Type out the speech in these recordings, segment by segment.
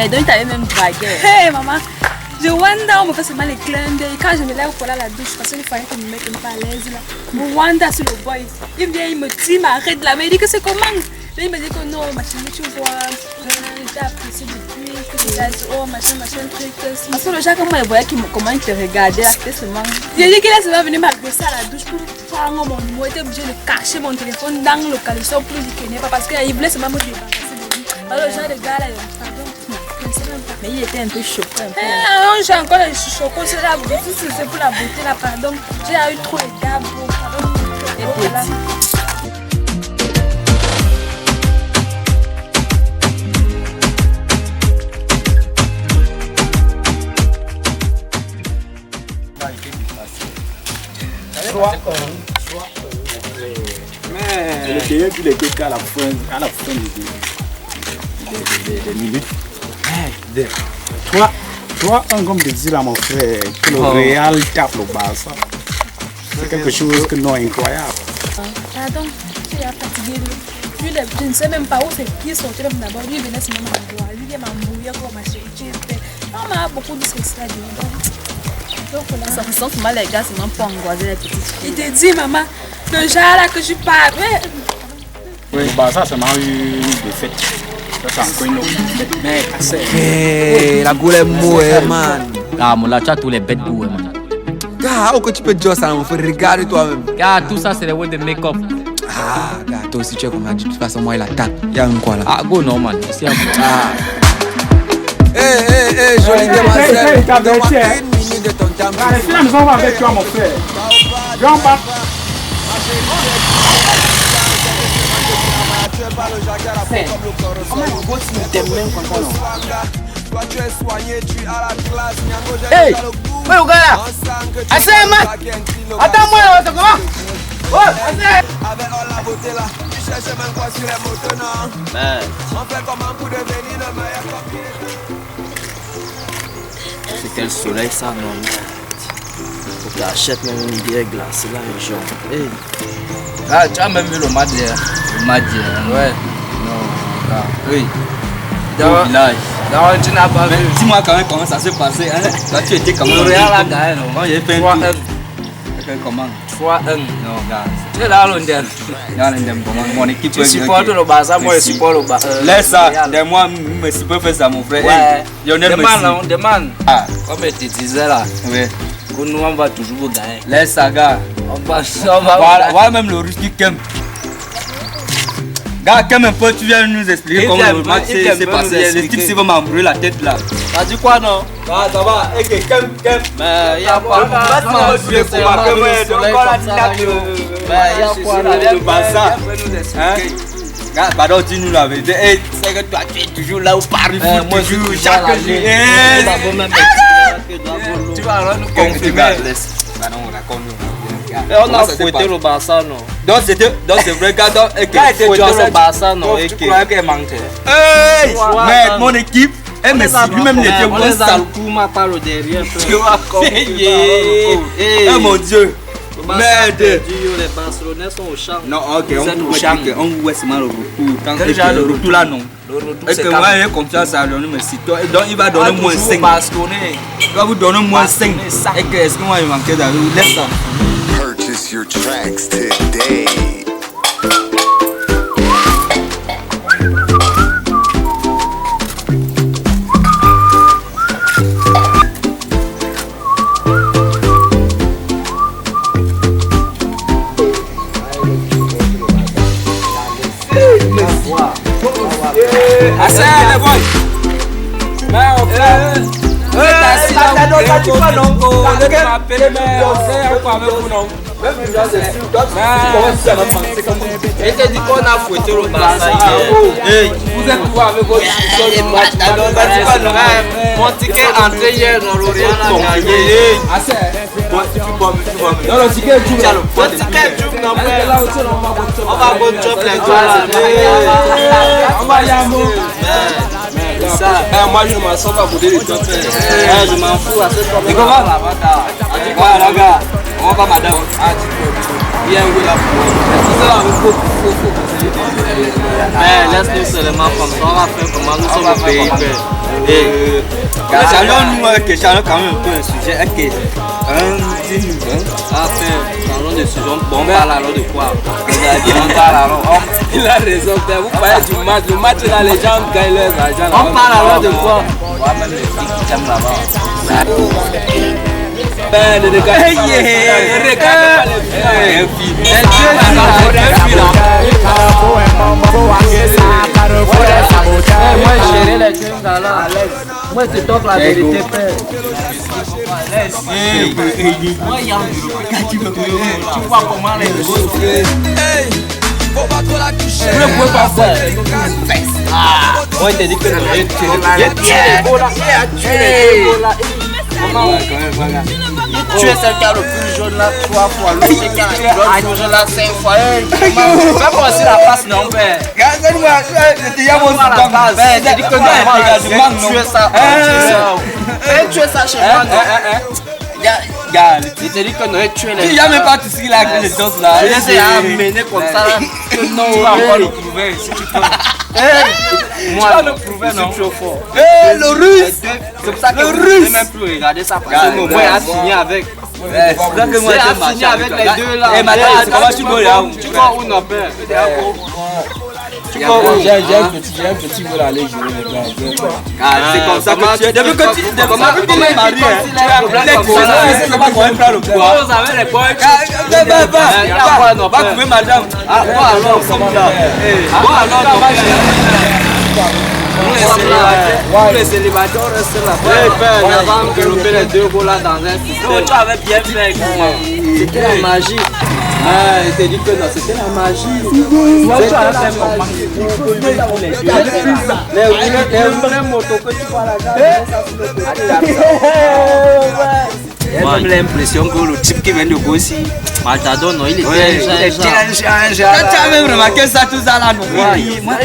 donc t'avais même dragué. Hey maman, je Wanda, on me fait seulement les clins d'œil. Quand je me lève pour aller à la douche, parce qu'il fallait que je me mette un peu à l'aise là. Wanda sur le boy. Il vient, il me dit, m'arrête là, mais il dit que c'est comment? Là, il me dit que non, machin, tu vois, j'ai apprécié depuis, que tu as dit, oh machin, truc. Parce que le genre, comment il voyait comment il te regardait, c'était seulement. J'ai dit qu'il est seulement venu m'agresser à la douche pour prendre mon mot. Il était obligé de cacher mon téléphone dans le caleçon pour lui qu'il n'est pas parce qu'il voulait seulement me débarrasser de lui. Alors, le genre de gars là, il a pardon. Mais il était un peu choqué. J'ai encore les chocolat, c'est la beauté, c'est pour la beauté là, pardon. J'ai eu trop d'égards, pardon. Et petit. Mais le dernier qu'il était à la fin des minutes. Toi, un comme de dire à mon frère que le Real tape le Barça. C'est quelque chose que non incroyable. Pardon, tu es fatigué. Je ne sais même pas où c'est qui sortait d'abord. Lui venait se mettre à droite. Lui m'a embrouillé comme ma chérie. On m'a beaucoup dit que c'était ça ressemble mal les gars, c'est même pas angoissé les petites filles. Il te dit maman, le genre là que je parle. Oui, bah ça m'a eu des fêtes. Ça c'est encore une autre fête. Mais assez. Hey, la goule est mouée, man. Ah, mon là, tu as tous les bêtes bouées, man. Gars, où que tu peux dire ça, mon frère, regarde toi-même. Gars, tout ça, c'est les words de make-up. Ah, gars, toi aussi, tu es comme dit, de toute façon, moi, il attaque. Il y a un quoi là. Ah, go non, man. C'est un peu. Hey, jolie demoiselle. Donne-moi une minute de ton temps. Allez, si la maison va avec toi, mon frère. Viens en bas. Hey, ouais, au gars là. Assez, man. Attends-moi là, c'est comment? Oh, assez. Avec la beauté là, tu cherches même quoi sur les motos, non? On fait comment pour devenir le meilleur copine? C'est quel soleil ça, non? Faut que tu achètes même une bière glacée là, les gens. Hey. Ah, tu as même vu le match hier? Le match hier, ouais. Non, gars. Oui. Dans le village. Non, tu n'as pas vu. Dis-moi quand même comment ça s'est passé, hein? Là, tu étais comment? Le Real a gagné, non? Moi, j'ai fait un tour. Comment? 3-1. Non, gars. Tu es là, London. Mon équipe. Tu supportes le Barça, moi je supporte le Barça. Laisse ça, moi, je peux faire ça, mon frère. Ouais. Lionel Messi. Demande. Ah. Comme tu disais là. Oui. Nous, on va toujours gagner. Laisse ça, gars. On va voilà même le russe qui Kem. Gars, Kem un peu, tu viens nous expliquer comment le match s'est passé. Les types vont m'embrouiller la tête là. T'as dit quoi, non? Ah, ça va. Et que Kem. Mais il y a pas de le Barça. Gars, pardon, dis-nous la vérité. C'est que toi, tu es toujours là au Paris. Moi, je joue chaque jour. Tu vas nous confirmer. On a fouetté le Barça, non? Donc c'est vrai, gars. Donc, fouetté le Barça, non? Tu crois qu'elle manquait? Mais mon équipe, elle me suit. Lui-même, il était bon sale. Tout m'a parlé derrière. Tu vois comment? Oh mon Dieu. Merde. Les Barcelonais sont au champ. Non, ok, on voit seulement le retour. Quand le retour là, non. Le retour, est-ce que moi, j'ai confiance à Lionel Messi? Donc, il va donner moins 5. Il va vous donner moins 5. Est-ce que moi, il manquait d'aller? Laisse ça. Purchase your tracks today. Assez, les boys. Mais on fait. Et te dit qu'on a fouetté le Barça hier. Vous êtes pouvoir avec votre mon ticket entré hier dans l'Orient a gagné. Dans le ticket joue. Le ticket joue dans on va go chop les on va y aller. Ça, moi je m'en sors pas pour des je m'en fous à cette fois. Voilà, gars. Comment va madame? Bien, oui, là. Mais laisse-nous seulement comme ça, on va faire comment nous sommes au pays. Charlons quand même un peu un sujet. Parlons de sujet. Bon, on parle alors de quoi? Il a raison, vous parlez du match. Le match là, les gens gagnent leurs argent. On parle alors de quoi? Même les filles qui t'aiment là-bas. Ne regardez pas les Moi, je gérer les trucs là. Moi, je te talk la vérité, père. Moi, il y a un tu vois comment les choses. faut pas trop la toucher. Vous ne pouvez pas faire. Moi, il t'a dit que tu es celle qui a le plus jaune là 3 fois, l'autre qui a le plus jaune là 5 fois. Fais pas aussi la passe, non, père. Regarde-moi, tu as dit que tu es ça. Tu es ça chez moi, non? Regarde, Il te dit que non, tu es les. il n'y a même pas tout ce qu'il a avec les danses là. Je les ai amenés comme ça. Non, tu vas encore le prouver si tu peux. Moi, je le prouver, non? Je suis trop fort. Le russe! C'est pour ça que je ne peux même plus regarder ça parce que mon père a signé avec. C'est que moi j'ai signé avec les deux là. Eh, madame, c'est comment tu veux là? Tu vois où non, père? J'ai un petit veut aller jouer les gars. C'est comme ça que tu es. Depuis que tu es marié, tu as un problème comme ça. C'est comment on prend le poids. Vous avez les boys. Va trouver madame. Alors, comme là. Les célibataires restent là. On va envelopper les deux gars là dans un système. Tu avais bien fait. C'était la magie. Il t'a dit que non, c'était la magie. Moi, tu as fait comment? Les vraies motos que tu vois là-bas, ça sur le côté. J'ai l'impression que le type qui vient de Gossi, Matador, non, il était un tu as même remarqué ça tout ça là, non? Moi,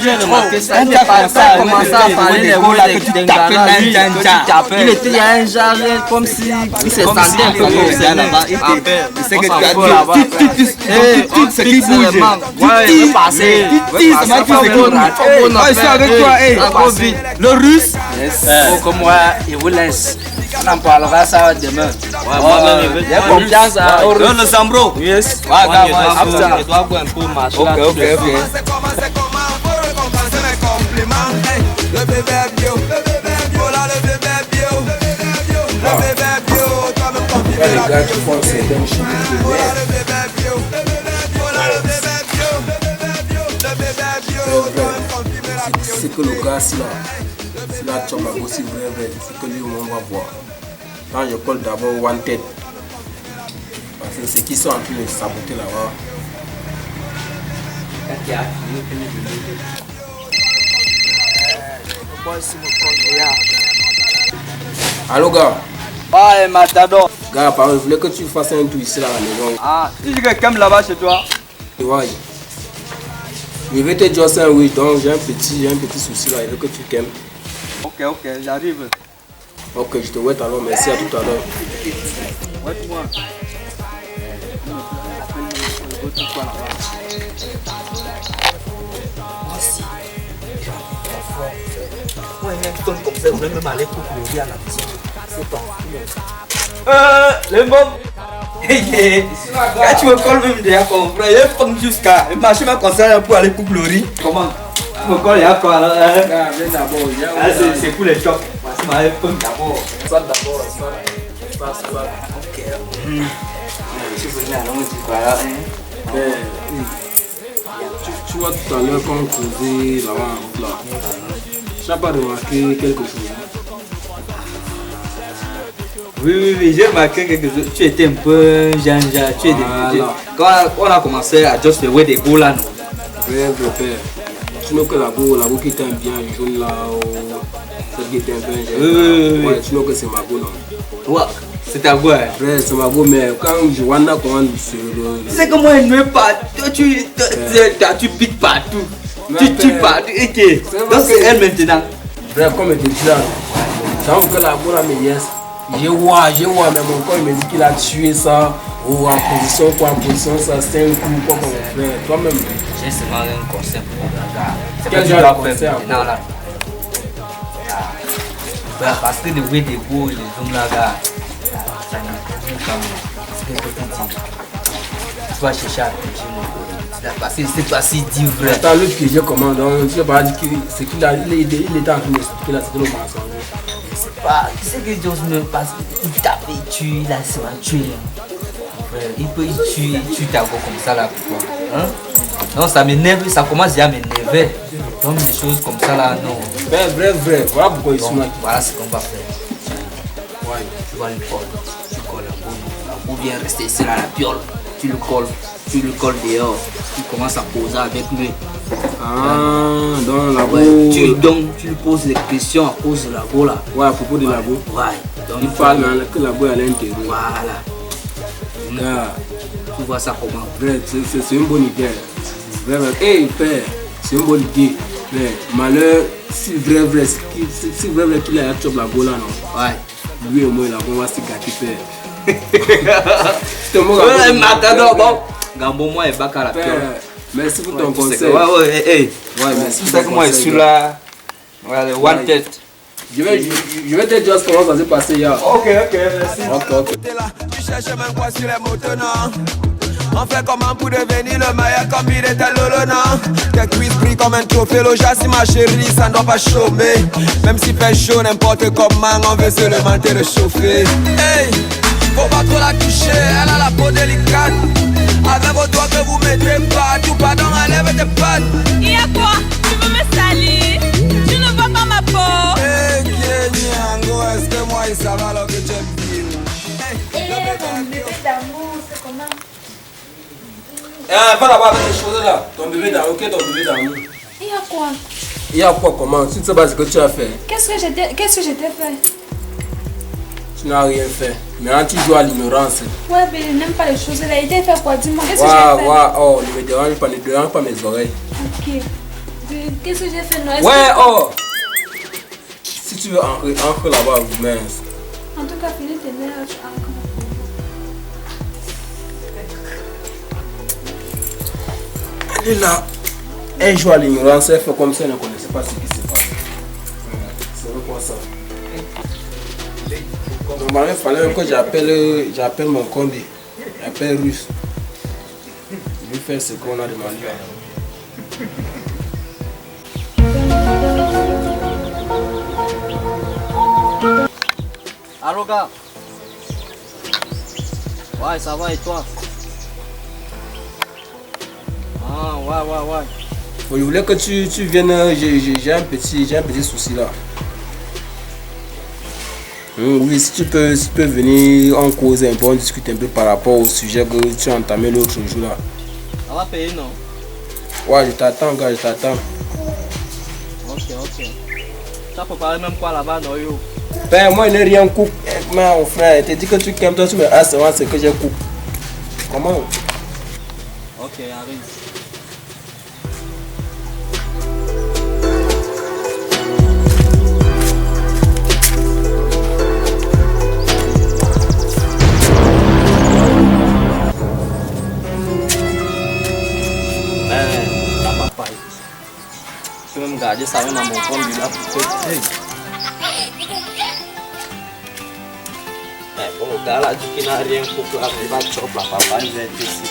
j'ai remarqué ça. Il a commencé à parler des mots là que tu tapais. Il était il y a un genre comme si il s'est senti un peu comme ça là-bas. C'est que tu as Ce qui bouge. Ouais, il peut passer. Je suis avec toi, le russe. Comme moi, il vous laisse. On en parlera ça demain. Moi-même, j'ai confiance à Russe. Le Zambro. Yes. Je dois boire un peu marcher. Ok. Le bébé bio, voilà le bébé bio, le bébé bio, toi même quand tu Les gars qui font certaines choses. voilà le bébé bio, voilà le bébé bio, le bébé bio, toi même quand tu mets la bio. C'est que le gars, si la chop a aussi vrai, c'est que lui, on va voir. Quand je colle d'abord Wanted, parce que c'est qui sont en train de saboter là-bas. Allô, gars? Ouais, Matador. Gars, pardon, je voulais que tu fasses un tour ici là à la maison. Ah, si j'ai quelqu'un là-bas chez toi. Ouais. Je vais te dire ça, oui, donc j'ai un petit souci là, il veut que tu t'aimes. Ok, j'arrive. Ok, je te wait alors, merci à tout à l'heure. Ouais, Ouais, même comme ça, vous même aller pour le à la maison. C'est pas. Les mômes. Quand tu me colles même déjà comme frère, il faut jusqu'à marcher ma concert pour aller couper le riz. Comment? Tu me colles, il y a quoi là? C'est pour les chocs. C'est ma époque d'abord. Ça d'abord, ça. Ok. Je suis venu à l'homme du quoi là. Tu vois tout à l'heure quand on causait là-bas en route là. Tu n'as pas remarqué quelque chose? Oui, j'ai remarqué quelque chose. Tu étais un peu janja, tu es dégoûté. Quand on a commencé à just jouer des goals là. Bref, le père. Tu know que la go qui était bien jaune là, celle qui était un peu jaune. Ouais, tu know que c'est ma go là. Ouais, c'est ta go. Bref, c'est ma go, mais quand Joanna commande sur le. C'est que moi, je ne veux pas. Tu piques partout. Tu tues partout. Ok. Donc c'est elle maintenant. Bref, comme je te dis là, j'avoue que la go là, mais yes. J'ai vois, mais mon corps il me dit qu'il a tué ça. Ou en position, ça, c'est un coup, quoi, mon frère. Toi-même. J'ai seulement un concept pour le gars. Quel genre de concept? Non, là. Parce que le way des beaux, les hommes là, gars, ça n'est pas comme. Tu vas chercher à toucher parce que c'est pas si dit vrai. Attends, l'autre que j'ai commandé, je ne sais pas dire ce qu'il a, il était en train d'expliquer là, c'était le mensonge. C'est pas, c'est que Dios me passe, il tape et tue, il a se tué. Il peut tuer ta go comme ça là, pourquoi? Hein? Non, ça m'énerve, ça commence déjà à m'énerver. Donc des choses comme ça là, non. Vrai, voilà pourquoi ils sont là. Voilà ce qu'on va faire. Ouais. Tu vas le coller, tu colles la boue vient rester ici là, la piole. Tu le colles dehors, tu commences à poser avec lui. Ah, dans la boue. Ouais, donc tu lui poses des questions à cause de la boue là. Ouais, à propos de la boue. Ouais. Donc, il parle que la boue est à l'intérieur. Voilà. Là, tu vois ça comment? Vrai, c'est une bonne idée. Vrai, hey père, c'est une bonne idée. Mais malheur, si vrai qu'il a chopé la boue là, non? Ouais. Lui et moi, la boue va se gâter, père. Ouais, mais attends, bon. Gambo, moi, et Baka la piole. Merci pour ton conseil. Ouais, merci. C'est que moi, je suis là. Ouais, one tête. Je vais te dire comment ça s'est passé hier. Ok, merci. Ok. Tu cherches même quoi sur les motos, non? On fait comment pour devenir le meilleur comme il était Lolo, non? Tes cuisses brillent comme un trophée, Loja, si ma chérie, ça ne doit pas chômer. Même s'il fait chaud, n'importe comment, on veut seulement te réchauffer. Hey, faut pas trop la toucher, elle a la peau délicate. Avec vos doigts que vous mettez pas, tout pardon, enlève tes pattes. Et à quoi? Tu veux me salir? Tu ne vois pas ma peau? Hey, Kenyango, est-ce que moi il savait alors que tu aimes bien? Mon bébé d'amour, c'est comment? Va là-bas avec les choses là. Ton bébé d'amour, ok, ton bébé d'amour. Il y a quoi? Il y a quoi, comment? Tu ne sais pas ce que tu as fait. Qu'est-ce que je t'ai fait? Tu n'as rien fait. Maintenant, tu joues à l'ignorance. Ouais, mais il n'aime pas les choses là. Il t'a fait quoi? Dis-moi, qu'est-ce que j'ai fait? Oh, ne me dérange pas mes oreilles. Ok. Qu'est-ce que j'ai fait? Non, Si tu veux entrer là-bas, mince. En tout cas, finis tes nerfs, encore. Elle est là. Elle joue à l'ignorance, elle fait comme si elle ne connaissait pas ce qui se passe. C'est quoi ça? Normalement, il fallait que j'appelle mon combi. J'appelle Russe. Je vais faire ce qu'on a demandé. Allô, gars? Ouais, ça va et toi? Ah, ouais. Bon, je voulais que tu viennes, j'ai un petit souci là. Oui, si tu peux venir en cause un peu, on discute un peu par rapport au sujet que tu as entamé l'autre jour là. Ça va payer, non? Ouais, je t'attends, gars, je t'attends. Ok. Tu as préparé même quoi là-bas, non, yo? Ben, moi, je n'ai rien coupé. Mais mon frère, tu dis que tu aimes toi, tu me as savoir ce que j'ai coupé. Comment? Ok, arrive. Je peux même garder ça même dans mon compte du là pour que... Bon, le gars là dit qu'il n'a rien pour là, il va chop la papa, il va être ici.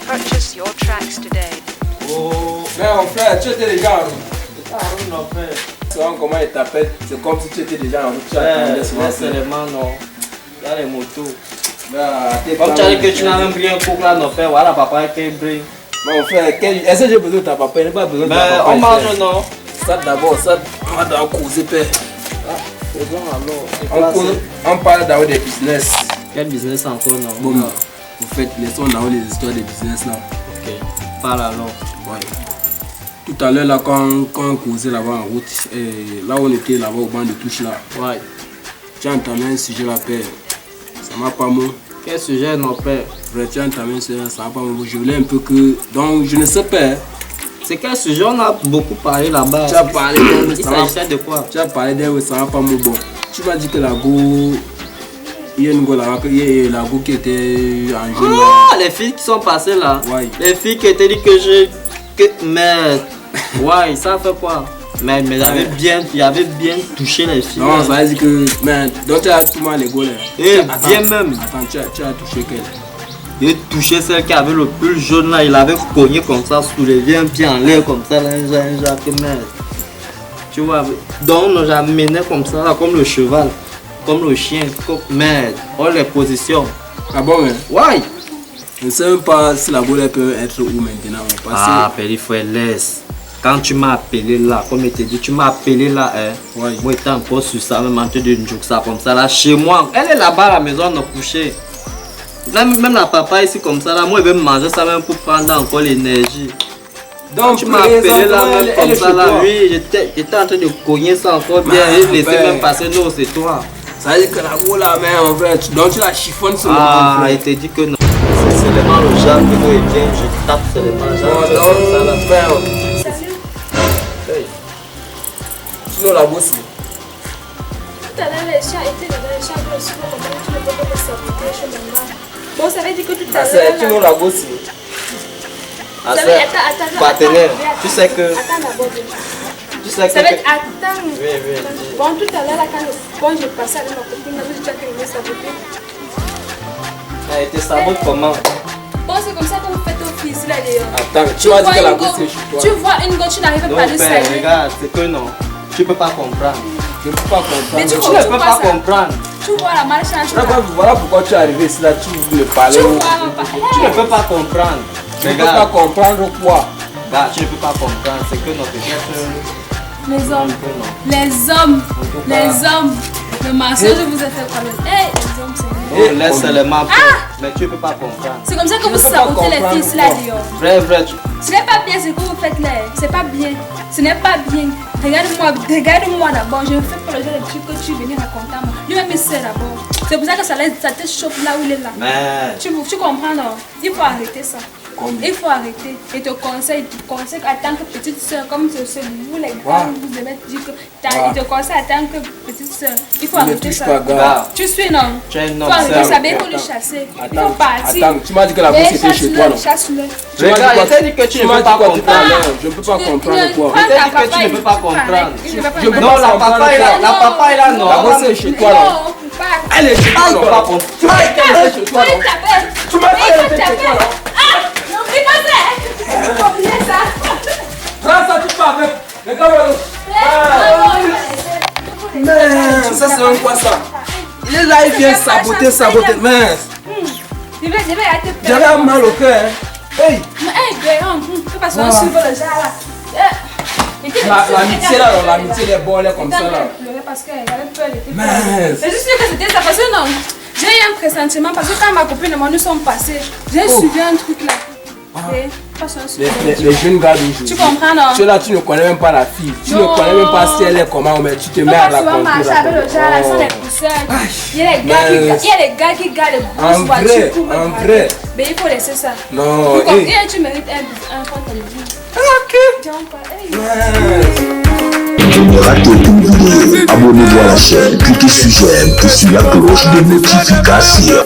Purchase your tracks today. Oh, mais mon frère, tu étais déjà en route. Non, frère. C'est comment il t'appelle, c'est comme si tu étais déjà en route. Tu attendais souvent. Seulement, non. Il y a les motos. Comme tu as dit que tu n'as même rien pour là, non, frère, voilà papa qui est brin. Mon frère, est-ce que j'ai besoin de ta papa? Il n'a pas besoin de ta papa. On mange, non? Ça d'abord, ça, on va d'abord causer, père. On parle d'abord des business. Quel business encore, non? Bon, vous faites, laissons d'abord les histoires des business là. Ok, parle alors. Ouais. Tout à l'heure, là, quand on causait là-bas en route, là où on était là-bas au banc de touche là, Ouais. tu as entamé un sujet là, père. Ça m'a pas mot. Quel sujet, non, père? Tu as entamé un sujet là, ça m'a pas mot. Je voulais un peu que. Donc, je ne sais pas. C'est quel sujet? On a beaucoup parlé là-bas. Tu as parlé d'un restaurant. Il s'agissait de quoi? Tu as parlé d'un restaurant pas bon. Tu m'as dit que la go. Il y a une go là-bas, il y a la go qui était en jeu. Oh, les filles qui sont passées là. Ouais. Les filles qui étaient dit que je. Mais. Ouais, ça fait quoi? Mais j'avais bien touché les filles. Non, ça veut dire que. Mais donc tu as tout mal les go là. Et bien même. Attends, tu as touché quelle? Il touché celle qui avait le pull jaune là, il avait cogné comme ça, soulevé un pied en l'air comme ça, là, merde. Tu vois, donc on j'amenais comme ça, là, comme le cheval, comme le chien, comme merde. Oh les positions. Ah bon, hein? Ouais. Je ne sais même pas si la boule peut être où maintenant. Ah, petit frère, laisse. Quand tu m'as appelé là, comme je t'ai dit, tu m'as appelé là, hein. Ouais. Moi j'étais encore sur ça, même en train de jouer ça comme ça là, chez moi. Elle est là-bas à la maison, on a couché. Là, même la papa ici comme ça, là, moi je vais manger ça même pour prendre encore l'énergie. Donc tu m'as appelé là, même comme ça là, oui, j'étais en train de cogner ça encore bien et laisser même passer, non, c'est toi. Ça veut dire que la go là, mais en fait, donc tu la chiffonnes sur le Ah, il t'a dit que non. C'est seulement le genre que moi je viens, je tape seulement le genre. Non, ça la fait. Sinon la bosse. Tout à l'heure, les chats étaient dans les chats, mais souvent, comment tu ne peux pas me saboter chez maman. Bon, ça veut dire que tout à l'heure. C'est sinon la bosse. Partenaire, tu sais que. Attends d'abord. Tu sais que. Ça va être attends. Oui. Bon, tout à l'heure, quand je passais avec ma copine, elle dit que me saboter. Elle te sabote comment? Bon, c'est comme ça que vous faites au fils là d'ailleurs. Attends, tu vas dire que la bosse est chez toi. Tu vois une go, tu n'arrives pas à le saluer. Regarde, c'est que non. Tu peux pas comprendre. Je ne peux pas comprendre. Mais tu ne peux pas comprendre. Tu vois la malchance. Voilà pourquoi tu es arrivé ici là, tu voulais parler. Tu vois, tu ne peux pas comprendre. Tu ne peux pas comprendre quoi? Regarde, tu ne peux pas comprendre. C'est que non, peut-être. Les hommes. Le mensonge vous a fait problème. Hey, les hommes, c'est oh, laisse seulement. Mais tu ne peux pas comprendre. C'est comme ça que vous sabotez les fils là, d'ailleurs. Vrai. Ce n'est pas bien ce que vous faites là. C'est pas bien. Ce n'est pas bien. Regarde-moi d'abord. Je fais pour le genre de trucs que tu venais raconter à moi. Lui-même, il sait d'abord. C'est pour ça que ça te chauffe là où il est là. Mais... Tu comprends, non? Il faut arrêter ça. Il faut arrêter. Et te conseille en tant que petite soeur, comme c'est vous les gars, vous devez dire que il te conseille en tant que petite soeur. Il faut arrêter ça. Tu suis non? Tu es un homme. Il faut savoir pour le chasser. Il faut partir. Attends, tu m'as dit que la bosse était chez toi, non? Chasse-le. Regarde, il t'a dit que tu ne peux pas comprendre. Je ne peux pas comprendre quoi. Il t'a dit que tu ne peux pas comprendre. Non, la papa est là, non. La bosse est chez toi, non? Elle est chez toi, non? Tu m'as dit qu'elle est chez toi, non? Tu m'as dit qu'elle était chez toi, non? N'oublie pas ça! N'oublie ça! Prends ça, tu pars avec. Regarde, mais ça c'est quoi ça? Il est là, il vient saboter. Mais j'avais mal au cœur. Hey! Mais c'est parce qu'on suit le genre là. L'amitié là, l'amitié est bonne comme ça là. Parce qu'elle avait peur, elle était peur. C'est juste que c'était ça, parce que non, j'ai eu un pressentiment, parce que quand ma copine et moi nous sommes passés, j'ai suivi un truc là. Les jeunes gars d'aujourd'hui. Tu comprends, non? Tu es là, tu ne connais même pas la fille. Tu ne connais même pas si elle est comment, mais tu te mets à raconter. Tu vas marcher avec le genre là, sans les pousseurs. Il y a les gars qui gardent les grosses voitures pour me parler. Mais il faut laisser ça. Non. Tu mérites un compte de vie. Ok. Ne ratez aucune vidéo. Abonnez-vous à la chaîne, cliquez sur j'aime et sur la cloche de notification.